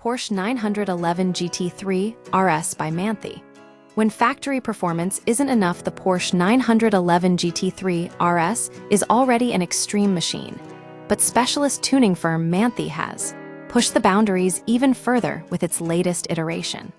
Porsche 911 GT3 RS by Manthey. When factory performance isn't enough, the Porsche 911 GT3 RS is already an extreme machine. But specialist tuning firm Manthey has pushed the boundaries even further with its latest iteration.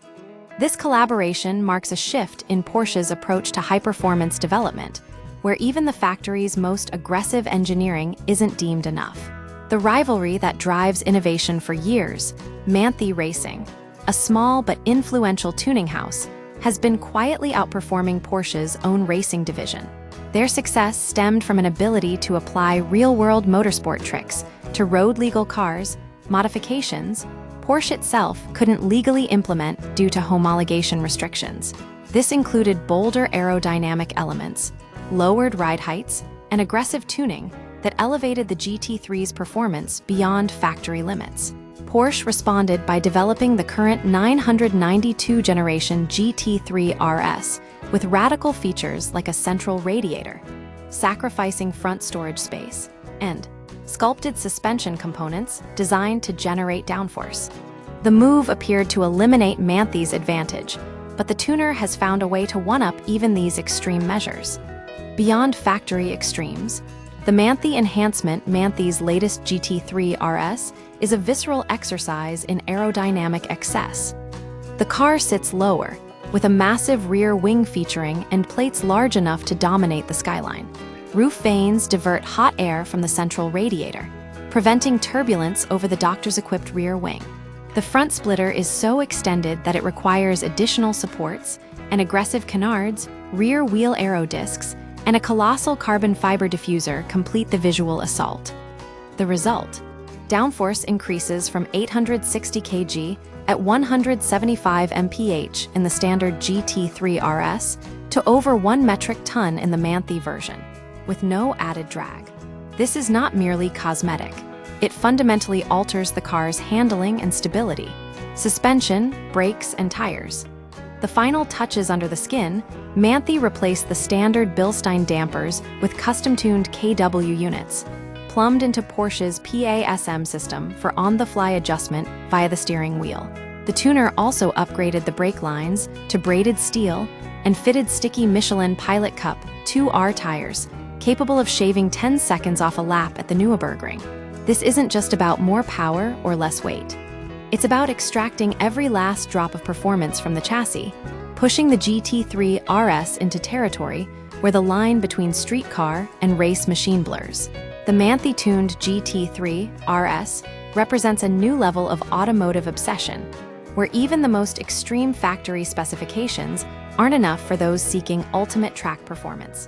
This collaboration marks a shift in Porsche's approach to high-performance development, where even the factory's most aggressive engineering isn't deemed enough. The rivalry that drives innovation for years, Manthey Racing, a small but influential tuning house, has been quietly outperforming Porsche's own racing division. Their success stemmed from an ability to apply real-world motorsport tricks to road-legal cars, modifications Porsche itself couldn't legally implement due to homologation restrictions. This included bolder aerodynamic elements, lowered ride heights, and aggressive tuning that elevated the GT3's performance beyond factory limits. Porsche responded by developing the current 992 generation GT3 RS with radical features like a central radiator, sacrificing front storage space, and sculpted suspension components designed to generate downforce. The move appeared to eliminate Manthey's advantage, but the tuner has found a way to one-up even these extreme measures. Beyond factory extremes, the Manthey enhancement, Manthey's latest GT3 RS, is a visceral exercise in aerodynamic excess. The car sits lower, with a massive rear wing featuring and plates large enough to dominate the skyline. Roof vanes divert hot air from the central radiator, preventing turbulence over the Doctors-equipped rear wing. The front splitter is so extended that it requires additional supports, and aggressive canards, rear wheel aero discs, and a colossal carbon fiber diffuser complete the visual assault. The result: downforce increases from 860 kg at 175 mph in the standard GT3 RS to over 1 metric ton in the Manthey version, with no added drag. This is not merely cosmetic. It fundamentally alters the car's handling and stability, suspension, brakes, and tires. The final touches under the skin, Manthey replaced the standard Bilstein dampers with custom-tuned KW units, plumbed into Porsche's PASM system for on-the-fly adjustment via the steering wheel. The tuner also upgraded the brake lines to braided steel and fitted sticky Michelin Pilot Cup 2R tires, capable of shaving 10 seconds off a lap at the Nürburgring. This isn't just about more power or less weight. It's about extracting every last drop of performance from the chassis, pushing the GT3 RS into territory where the line between street car and race machine blurs. The Manthey-tuned GT3 RS represents a new level of automotive obsession, where even the most extreme factory specifications aren't enough for those seeking ultimate track performance.